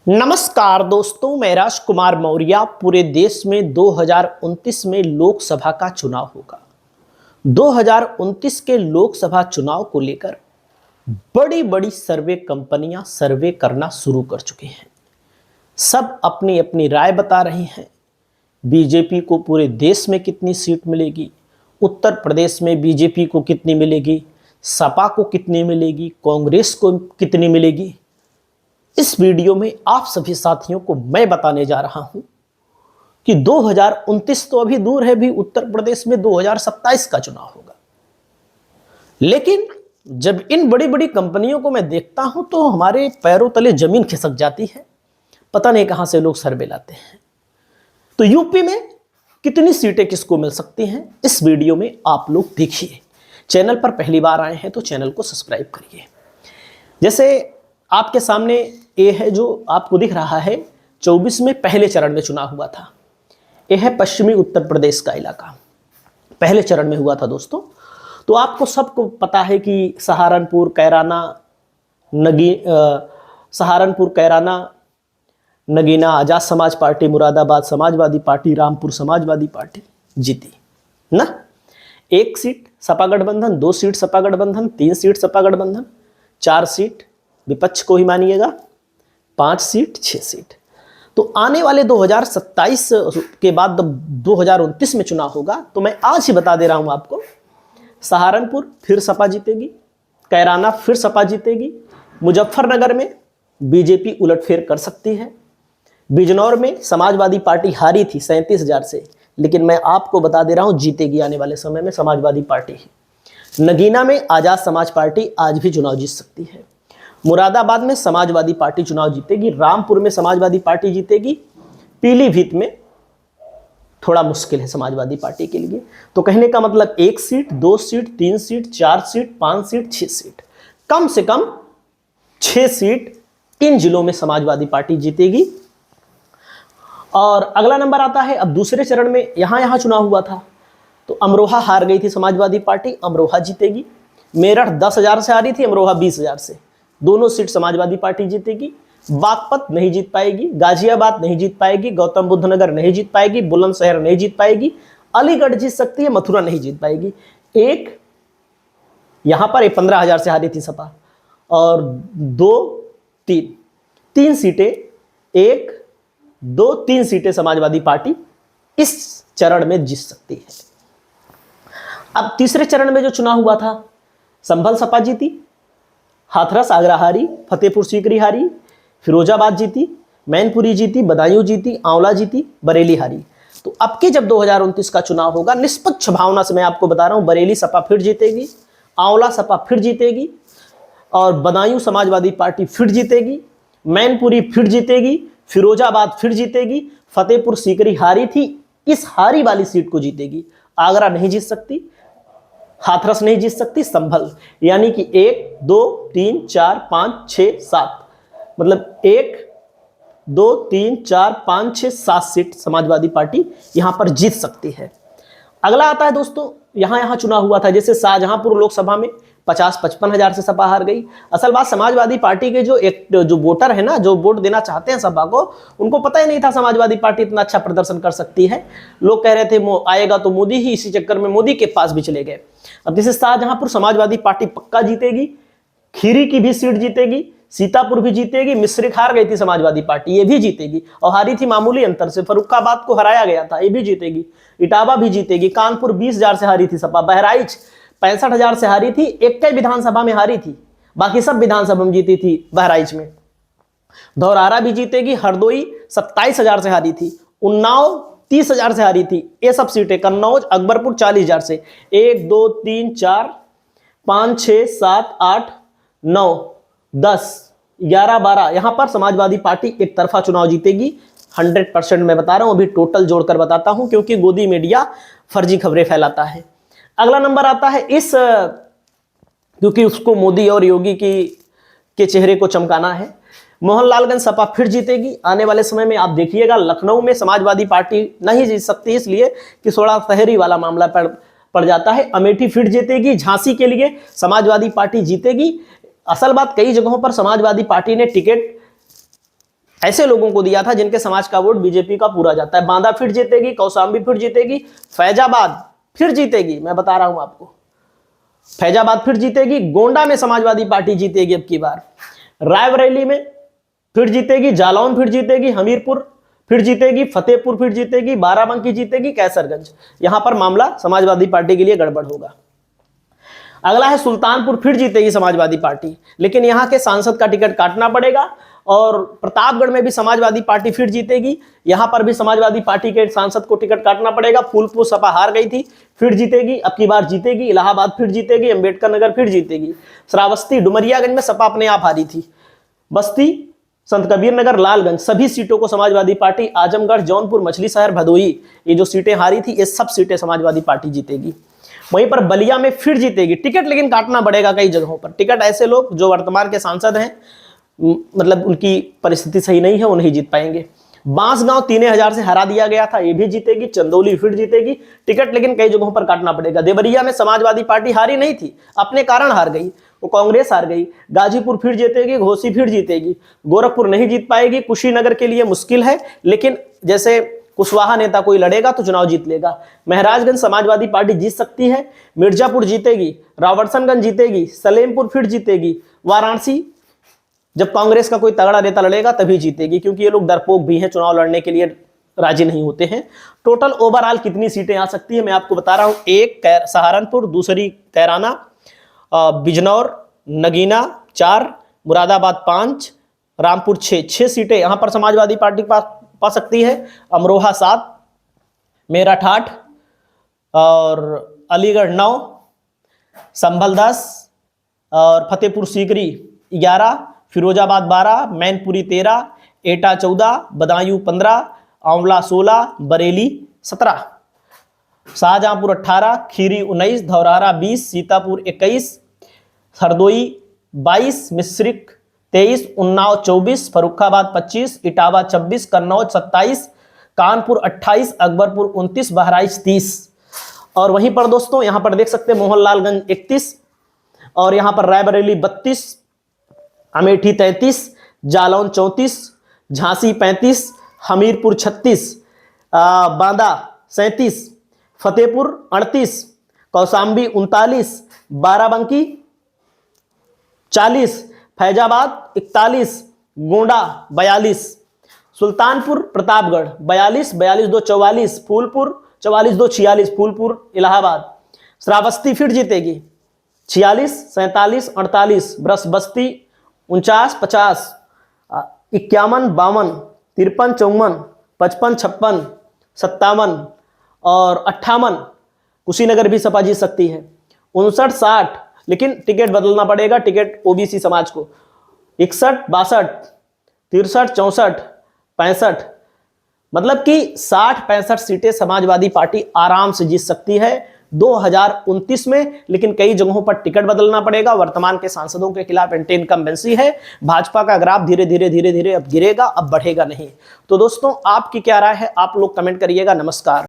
नमस्कार दोस्तों, मैं राजकुमार मौर्य। पूरे देश में 2029 में लोकसभा का चुनाव होगा। 2029 के लोकसभा चुनाव को लेकर बड़ी बड़ी सर्वे कंपनियां सर्वे करना शुरू कर चुकी हैं। सब अपनी अपनी राय बता रही हैं। बीजेपी को पूरे देश में कितनी सीट मिलेगी, उत्तर प्रदेश में बीजेपी को कितनी मिलेगी, सपा को कितनी मिलेगी, कांग्रेस को कितनी मिलेगी। इस वीडियो में आप सभी साथियों को मैं बताने जा रहा हूं कि 2029 तो अभी दूर है, भी उत्तर प्रदेश में 2027 का चुनाव होगा। लेकिन जब इन बड़ी बड़ी कंपनियों को मैं देखता हूं तो हमारे पैरों तले जमीन खिसक जाती है। पता नहीं कहां से लोग सर्वे लाते हैं। तो यूपी में कितनी सीटें किसको मिल सकती हैं, इस वीडियो में आप लोग देखिए। चैनल पर पहली बार आए हैं तो चैनल को सब्सक्राइब करिए। जैसे आपके सामने ये है जो आपको दिख रहा है, 24 में पहले चरण में चुनाव हुआ था। यह है पश्चिमी उत्तर प्रदेश का इलाका, पहले चरण में हुआ था दोस्तों। तो आपको सबको पता है कि Saharanpur, Kairana, Nagina Azad Samaj party, Moradabad Samajwadi party, Rampur Samajwadi party जीती ना। 1 सीट सपा गठबंधन, 2 सीट सपा गठबंधन, 3 सीट सपा गठबंधन, 4 सीट विपक्ष को ही मानिएगा, 5 सीट 6 सीट। तो आने वाले 2027 के बाद 2029 में चुनाव होगा। तो मैं आज ही बता दे रहा हूं आपको, सहारनपुर फिर सपा जीतेगी, कैराना फिर सपा जीतेगी, मुजफ्फरनगर में बीजेपी उलटफेर कर सकती है, बिजनौर में समाजवादी पार्टी हारी थी 37,000 से, लेकिन मैं आपको बता दे रहा हूं जीतेगी आने वाले समय में समाजवादी पार्टी ही। नगीना में आजाद समाज पार्टी आज भी चुनाव जीत सकती है, मुरादाबाद में समाजवादी पार्टी चुनाव जीतेगी, रामपुर में समाजवादी पार्टी जीतेगी, पीलीभीत में थोड़ा मुश्किल है समाजवादी पार्टी के लिए। तो कहने का मतलब 1 seat, 2 seat, 3 seat, 4 seat, 5 seat, 6 seat, कम से कम 6 सीट इन जिलों में समाजवादी पार्टी जीतेगी। और अगला नंबर आता है, अब दूसरे चरण में यहां चुनाव हुआ था तो अमरोहा हार गई थी समाजवादी पार्टी, अमरोहा जीतेगी। मेरठ 10,000 से हारी थी, अमरोहा 20,000 से, दोनों सीट समाजवादी पार्टी जीतेगी। बागपत नहीं जीत पाएगी, गाजियाबाद नहीं जीत पाएगी, गौतम बुद्ध नगर नहीं जीत पाएगी, बुलंदशहर नहीं जीत पाएगी, अलीगढ़ जीत सकती है, मथुरा नहीं जीत पाएगी। एक यहां पर 15,000 से हारी थी सपा, और 3 सीटें, 1, 2, 3 सीटें समाजवादी पार्टी इस चरण में जीत सकती है। अब तीसरे चरण में जो चुनाव हुआ था, संभल सपा जीती, हाथरस आगरा हारी, फतेहपुर सीकरी हारी, फिरोजाबाद जीती, मैनपुरी जीती, बदायूं जीती, आंवला जीती, बरेली हारी। तो अब के जब 2029 का चुनाव होगा, निष्पक्ष भावना से मैं आपको बता रहा हूं, बरेली सपा फिर जीतेगी, आंवला सपा फिर जीतेगी, और बदायूं समाजवादी पार्टी फिर जीतेगी, मैनपुरी फिर जीतेगी, फिरोजाबाद फिर जीतेगी, फतेहपुर सीकरी हारी थी, इस हारी वाली सीट को जीतेगी। आगरा नहीं जीत सकती, हाथरस नहीं जीत सकती, संभल, यानी कि 1, 2, 3, 4, 5, 6, 7, मतलब 1, 2, 3, 4, 5, 6, 7 सीट समाजवादी पार्टी यहां पर जीत सकती है। अगला आता है दोस्तों, यहां चुनाव हुआ था, जैसे शाहजहांपुर लोकसभा में 50-55 हजार से सपा हार गई। असल बात, समाजवादी पार्टी के जो वोटर है ना, जो वोट देना चाहते हैं सपा को, उनको पता ही नहीं था समाजवादी पार्टी इतना अच्छा प्रदर्शन कर सकती है। लोग कह रहे थे आएगा तो मोदी ही, इसी चक्कर में मोदी के पास भी चले गए। अब जैसे शाहजहांपुर समाजवादी पार्टी पक्का जीतेगी, खीरी की भी सीट जीतेगी, सीतापुर भी जीतेगी, मिश्रिक हार गई थी समाजवादी पार्टी, ये भी जीतेगी, और हारी थी मामूली अंतर से, फर्रुखाबाद को हराया गया था, ये भी जीतेगी, इटावा भी जीतेगी, कानपुर 20,000 से हारी थी सपा, बहराइच 65,000 से हारी थी, एक विधानसभा में हारी थी, बाकी सब विधानसभा में जीती थी बहराइच में। धौरारा भी जीतेगी, हरदोई 27,000 से हारी थी, उन्नाव 30,000 से हारी थी, ये सब सीटें, कन्नौज, अकबरपुर 40,000 से। 1, 2, 3, 4, 5, 6, 7, 8, 9, 10, 11, 12 यहां पर समाजवादी पार्टी एक तरफा चुनाव जीतेगी। 100% मैं बता रहा हूं, अभी टोटल जोड़कर बताता हूं, क्योंकि गोदी मीडिया फर्जी खबरें फैलाता है। अगला नंबर आता है क्योंकि उसको मोदी और योगी के चेहरे को चमकाना है, मोहनलालगंज सपा फिर जीतेगी। आने वाले समय में आप देखिएगा, लखनऊ में समाजवादी पार्टी नहीं जीत सकती, इसलिए कि थोड़ा शहरी वाला मामला पड़ जाता है। अमेठी फिर जीतेगी, झांसी के लिए समाजवादी पार्टी जीतेगी। असल बात, कई जगहों पर समाजवादी पार्टी ने टिकट ऐसे लोगों को दिया था जिनके समाज का वोट बीजेपी का पूरा जाता है। बांदा फिर जीतेगी, कौशाम्बी फिर जीतेगी, फैजाबाद फिर जीतेगी, मैं बता रहा हूं आपको, फैजाबाद फिर जीतेगी, गोंडा में समाजवादी पार्टी जीतेगी अब की बार, रायबरेली में फिर जीतेगी, जालौन फिर जीतेगी, हमीरपुर फिर जीतेगी, फतेहपुर फिर जीतेगी, बाराबंकी जीतेगी, कैसरगंज। यहां पर मामला समाजवादी पार्टी के लिए गड़बड़ होगा। अगला है सुल्तानपुर फिर जीतेगी समाजवादी पार्टी, लेकिन यहां के सांसद का टिकट काटना पड़ेगा। और प्रतापगढ़ में भी समाजवादी पार्टी फिर जीतेगी, यहां पर भी समाजवादी पार्टी के सांसद को टिकट काटना पड़ेगा। फूलपुर सपा हार गई थी, फिर जीतेगी, अब की बार जीतेगी। इलाहाबाद फिर जीतेगी, अंबेडकर नगर फिर जीतेगी। श्रावस्ती डुमरियागंज में सपा अपने आप हारी थी। बस्ती, संत कबीर नगर, लालगंज सभी सीटों को समाजवादी पार्टी, आजमगढ़, जौनपुर, मछली शहर, भदोही, ये जो सीटें हारी थी, ये सब सीटें समाजवादी पार्टी जीतेगी। वहीं पर बलिया में फिर जीतेगी टिकट, लेकिन काटना पड़ेगा कई जगहों पर टिकट। ऐसे लोग जो वर्तमान के सांसद हैं, मतलब उनकी परिस्थिति सही नहीं है, वो नहीं जीत पाएंगे। बांसगांव 3000 से हरा दिया गया था, ये भी जीतेगी। चंदौली फिर जीतेगी टिकट, लेकिन कई जगहों पर काटना पड़ेगा। देवरिया में समाजवादी पार्टी हारी नहीं थी, अपने कारण हार गई, वो कांग्रेस हार गई। गाजीपुर फिर जीतेगी, घोसी फिर जीतेगी। गोरखपुर नहीं जीत पाएगी। कुशीनगर के लिए मुश्किल है, लेकिन जैसे कुशवाहा नेता कोई लड़ेगा तो चुनाव जीत लेगा। महराजगंज समाजवादी पार्टी जीत सकती है। मिर्जापुर जीतेगी, रावर्सनगंज जीतेगी, सलेमपुर फिर जीतेगी। वाराणसी जब कांग्रेस का कोई तगड़ा नेता लड़ेगा तभी जीतेगी, क्योंकि ये लोग डरपोक भी हैं, चुनाव लड़ने के लिए राजी नहीं होते हैं। टोटल ओवरऑल कितनी सीटें आ सकती है मैं आपको बता रहा हूं। एक सहारनपुर, दूसरी कैराना, बिजनौर, नगीना 4, मुरादाबाद 5, रामपुर 6 सीटें यहां पर समाजवादी पार्टी पा सकती है। अमरोहा 7, मेरठ 8 और अलीगढ़ 9, संभल 10 और फतेहपुर सीकरी 11, फिरोजाबाद 12, मैनपुरी 13, एटा 14, बदायूं 15, आंवला 16, बरेली 17, शाहजहांपुर 18, खीरी 19, धौरहरा 20, सीतापुर 21, हरदोई 22, मिश्रिक 23, उन्नाव 24, फर्रुखाबाद 25, इटावा 26, कन्नौज 27, कानपुर 28, अकबरपुर 29, बहराइच 30। और वहीं पर दोस्तों यहां पर देख सकते हैं मोहनलालगंज 31 और यहां पर रायबरेली 32, अमेठी 33, जालौन 34, झांसी 35, हमीरपुर 36, बांदा 37, फतेहपुर 38, कौशाम्बी 39, बाराबंकी 40, फैजाबाद 41, गोंडा 42, सुल्तानपुर प्रतापगढ़ 42, 42 2 44, फूलपुर 44 2 46, फूलपुर इलाहाबाद। श्रावस्ती फिर जीतेगी 46, 47, 48, बस्ती 49, 50, 51, 52, 53, 54, 55, 56, 57 और 58। कुशीनगर भी सपा जीत सकती है। 59, 60, लेकिन टिकट बदलना पड़ेगा, टिकट ओबीसी समाज को। 61, 62, 63, 64, 65, मतलब कि 60-65 सीटें समाजवादी पार्टी आराम से जीत सकती है 2029 में, लेकिन कई जगहों पर टिकट बदलना पड़ेगा। वर्तमान के सांसदों के खिलाफ एंटी इनकम्बेंसी है। भाजपा का ग्राफ धीरे धीरे अब गिरेगा, अब बढ़ेगा नहीं। तो दोस्तों आपकी क्या राय है, आप लोग कमेंट करिएगा। नमस्कार।